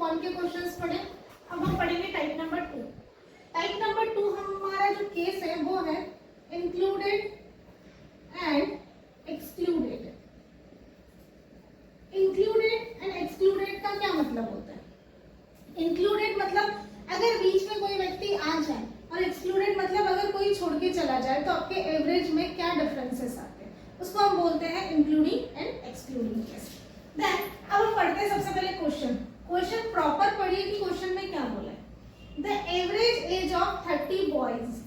कौन के क्वेश्चंस पढ़े? अब हम पढ़ेंगे टाइप नंबर 2। टाइप नंबर 2 हमारा जो केस है वो है included and excluded. Included and excluded का क्या मतलब होता है? इंक्लूडेड मतलब अगर बीच में कोई व्यक्ति आ जाए, और एक्सक्लूडेड मतलब अगर कोई छोड़ के चला जाए तो आपके एवरेज में क्या डिफरेंसेस आते हैं, उसको हम बोलते हैं including and excluding case. Then अब हम पढ़ते हैं सबसे पहले क्वेश्चन प्रॉपर पढ़िए कि क्वेश्चन में क्या बोला है। The average age of 30 boys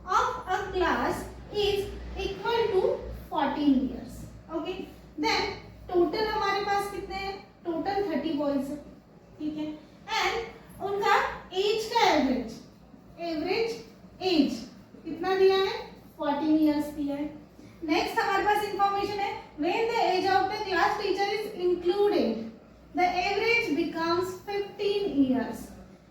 of a class is equal to 14 years. Okay, then total हमारे पास कितने हैं? टोटल 30 बॉयज है, ठीक है, एंड उनका एज का एवरेज एज कितना दिया है? 14 ईयर्स दिया है। नेक्स्ट हमारे पास इंफॉर्मेशन है when the age of the class teacher is included the average becomes 15 years.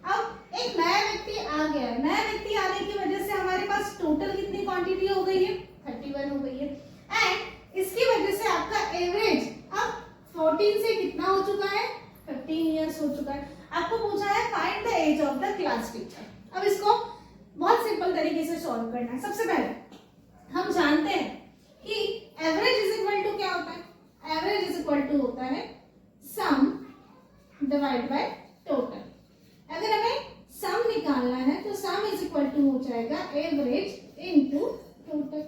अब एक नया व्यक्ति आ गया है, नया व्यक्ति आने की वजह से हमारे पास टोटल कितनी क्वांटिटी हो गई है? 31 हो गई है, एंड इसकी वजह से आपका एवरेज अब 14 से कितना हो चुका है? 15 ईयर्स हो चुका है। आपको पूछा है find the age of the class teacher. अब इसको बहुत सिंपल तरीके से सॉल्व करना है। सबसे पहले हम जानते हैं कि एवरेज इज इक्वल टू क्या होता है? एवरेज इज इक्वल टू होता है सम डिवाइड बाय टोटल। अगर हमें सम निकालना है तो सम इज इक्वल टू हो जाएगा एवरेज इनटू टोटल।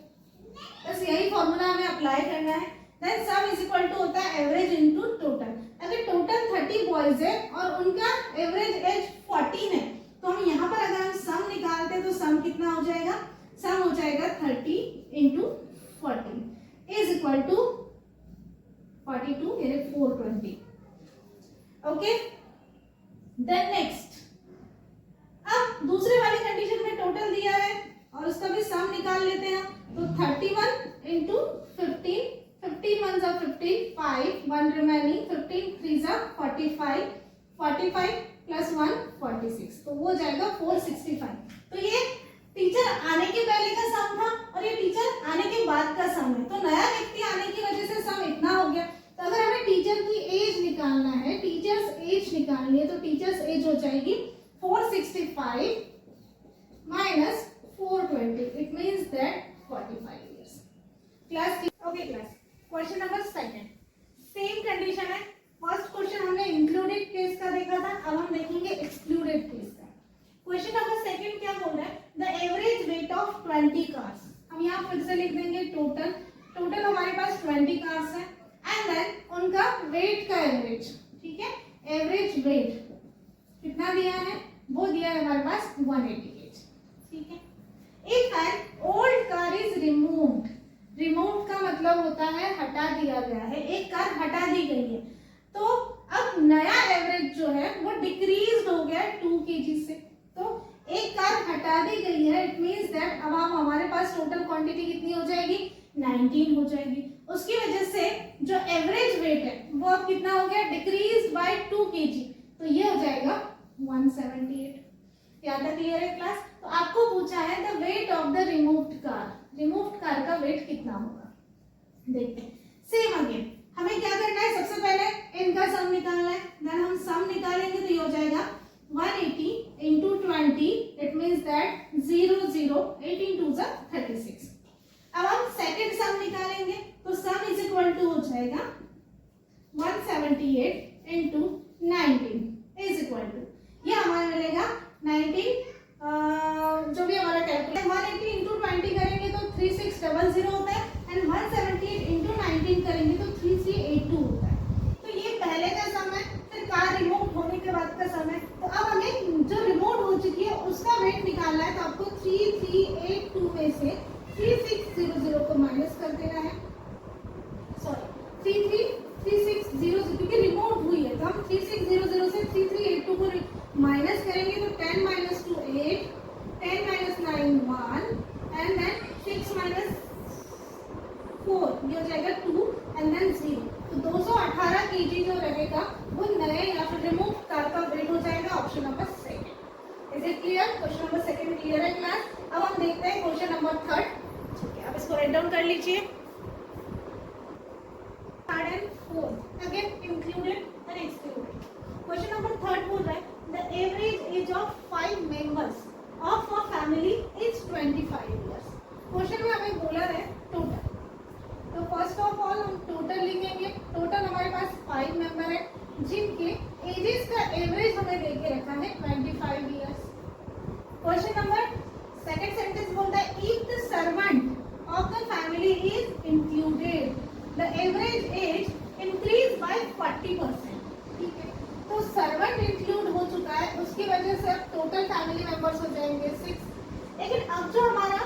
बस यही फॉर्मूला हमें अप्लाई करना है। Then sum is equal to होता है एवरेज इनटू टोटल। अगर टोटल 30 बॉयज है और उनका एवरेज एज 14 है तो हम यहाँ पर अगर हम सम निकालते हैं तो सम कितना हो जाएगा? सम हो जाएगा 30 इंटू 14 इज इक्वल टू 42 यानी 420। ओके, देन नेक्स्ट अब दूसरे वाली कंडीशन में टोटल दिया है और उसका भी सम निकाल लेते हैं। तो 31 इंटू 15, 15 1 जा 15, 5 1 रिमेनिंग, 15 3 जा 45, 45 प्लस 1 46, तो वो हो जाएगा 465। तो ये टीचर आने के पहले का सम था और ये टीचर आने के बाद का सम है। तो नया व्यक्ति आने की वजह से सम इतना हो गया। तो अगर हमें टीचर की एज निकालना है, टीचर्स एज निकालनी है, तो टीचर्स एज हो जाएगी 465 minus 420, it means that 45 years. Class okay class, question number second same condition है। फर्स्ट क्वेश्चन हमने इंक्लूडेड केस का देखा था, अब हम देखेंगे एक्सक्लूडेड केस का। क्वेश्चन नंबर सेकंड क्या बोल रहा है? The average weight of 20 cars. हम यहाँ फिर से लिख देंगे टोटल हमारे पास 20 कार्स है, एंड देन उनका वेट का एवरेज, ठीक है, एवरेज वेट कितना दिया है? वो दिया है हमारे पास 180 kg, ठीक है। If an old car is removed, remove का मतलब होता है हटा दिया गया है, एक कार हटा दी गई है, तो अब नया एवरेज जो है वो डिक्रीज हो गया 2 kg से। तो एक कार हटा दी गई है, इट मींस दैट अब हम हमारे पास टोटल क्वांटिटी कितनी हो जाएगी? 19 हो जाएगी। उसकी वजह से जो एवरेज वेट है वो अब कितना हो गया? डिक्रीज बाय 2 kg, तो ये हो जाएगा 178। यहाँ तक क्लियर है क्लास? तो आपको पूछा है the weight of the removed car, removed car का वेट कितना होगा? देखते हैं। सेम अगेन हमें क्या करना है? सबसे पहले इनका सम निकालना है। देन हम सम निकालेंगे तो ये हो जाएगा 180 इंटू 20, इट मीन्स दैट 0 0, 18 2 जा 36। अब हम सेकंड सम निकालेंगे तो सम इज इक्वल टू हो जाएगा 178 इंटू 19 इज इक्वल टू, ये हमारा मिलेगा 19, जो भी हमारा कैलकुलेट 180 इंटू 20 करेंगे तो 3600 होता है, एंड 178 इंटू 19 करेंगे तो 3382 होता है। तो ये पहले का सम है, फिर कार रिमूव होने के बाद का सम है। तो अब हमें जो रिमूव हो चुकी है उसका वेट निकालना है, तो आपको 3382 में से 3600 को माइनस कर देना है, सॉरी 3600 क्योंकि रिमूव हुई है, तो हम 3600 से 3382 को माइनस करेंगे तो 10 minus 2 8, 10 minus 9 1, and then 6 minus 4, ये हो जाएगा 2, एंड देन 0। तो 218 kg जो रहेगा वो नए या फिर रिमूव कार का वेट हो जाएगा। Option number second. Is it clear? Question number second clear है क्लास? अब हम देखते हैं क्वेश्चन नंबर थर्ड। ठीक है, अब इसको राइट डाउन कर लीजिए। Third and fourth again included and excluded. Question number third बोल रहा है the average age of 5 members of a family is 25 years. Question में हमें बोला है टोटल, तो फर्स्ट ऑफ ऑल हम टोटल लिखेंगे। टोटल हमारे पास 5 मेंबर है जिनके एजेस का एवरेज हमें दे के रखा है 25 years. Question number second sentence बोलता है if the servant of the family is included the average as increase by 40%। ठीक है, तो सर्वेंट इंक्लूड हो चुका है, उसकी वजह से अब टोटल फैमिली मेंबर्स हो जाएंगे 6। लेकिन अब जो हमारा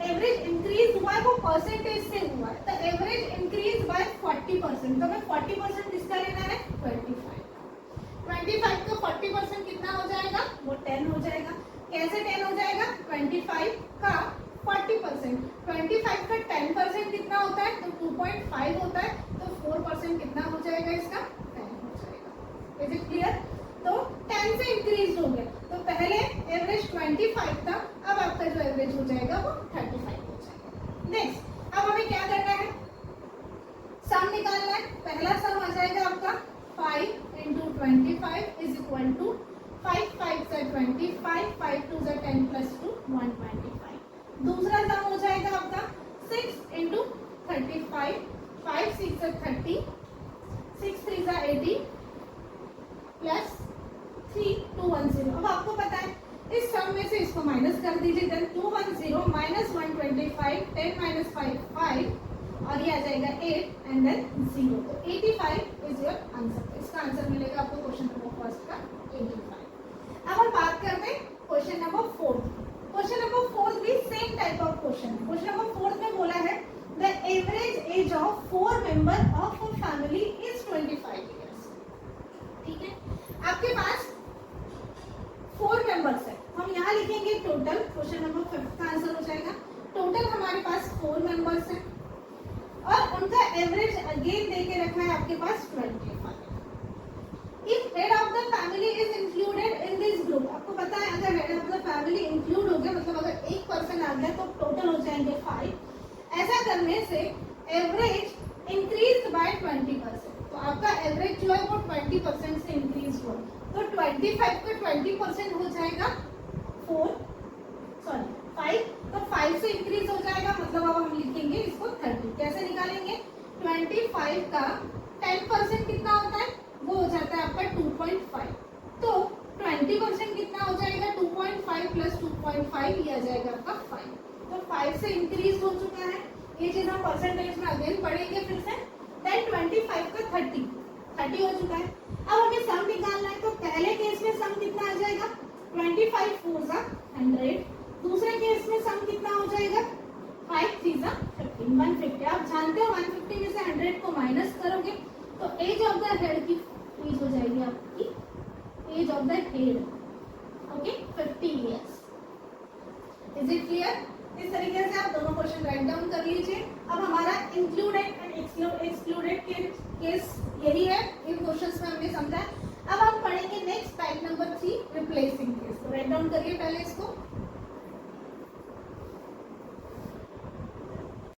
एवरेज इंक्रीज हुआ है वो परसेंटेज से हुआ है, तो एवरेज इंक्रीज बाय 40%। तो हमें 40% किसका लेना है 25 का 40% कितना हो जाएगा वो 10 हो जाएगा। कैसे 10 हो जाएगा 25 का 40%, 25 का 10% कितना होता है तो 2.5 होता है, तो 4% कितना हो जाएगा इसका 10 हो जाएगा। Is it clear? तो 10 से इंक्रीज हो गया, तो पहले एवरेज 25 था, अब आपका जो एवरेज हो जाएगा वो 35 हो जाएगा। नेक्स्ट अब हमें क्या करना है सम निकालना है। पहला सम आ जाएगा आपका 5 इंटू 25 इज इक्वल टू 5 5 से 25, 5 2 से 10 प्लस 2 125। दूसरा सम हो जाएगा आपका 6 इंटू 35, 5 6 से 30, 6 3 से 80 प्लस 3 210। अब आपको पता है इस सम में से इसको माइनस कर दीजिए, देन 210 माइनस 125, 10 माइनस 5 5 और ये आ जाएगा 8 एंड देन 0। तो 85 इज योर आंसर। इसका आंसर मिलेगा आपको क्वेश्चन नंबर फर्स्ट का 85। अब हम बात करते हैं क्वेश्चन नंबर 4। क्वेश्चन नंबर 4 भी सेम टाइप ऑफ क्वेश्चन है। क्वेश्चन नंबर 4 में बोला है the average age of 4 member of a family is 25 years. ठीक है, आपके पास 4 मेंबर्स है, हम यहाँ लिखेंगे टोटल। क्वेश्चन नंबर 5 का आंसर हो जाएगा टोटल हमारे पास 4 मेंबर्स हैं और उनका एवरेज अगेन दे के रखा है आपके पास 25। If head of the family is included in this group, आपको पता है अगर head of the family include हो गया मतलब अगर एक पर्सन आ गया तो टोटल हो जाएंगे 5। ऐसा करने से एवरेज इंक्रीज बाय 20%, तो आपका एवरेज जो है वो 20% से इंक्रीज हुआ, तो 25 का 20% हो जाएगा 5, तो 5 से इंक्रीज हो जाएगा मतलब अब हम लिखेंगे इसको 30। कैसे निकालेंगे 25 का 10% कितना होता है वो हो जाता है आपका 2.5, तो 20% कितना हो जाएगा 2.5 प्लस 2.5 ये आ जाएगा आपका 5। तो 5 से इंक्रीज हो चुका है, ये चीज हम परसेंटेज में अगेन पढ़ेंगे फिर से। देन 25 का 30 हो चुका है। अब हमें सम निकालना है, तो पहले केस में सम कितना आ जाएगा 25 4 सा 100, दूसरे केस में सम कितना हो जाएगा 5 3 सा 15 150। आप जानते हो 150 में से 100 को माइनस करोगे तो एज ऑफ द हेड की एज हो जाएगी आपकी age of the head okay 50 years. Is it clear? इस तरीके से आप दोनों क्वेश्चन राइट डाउन कर लीजिए। अब हमारा इंक्लूडेड एंड एक्सक्लूडेड केस यही है इन क्वेश्चन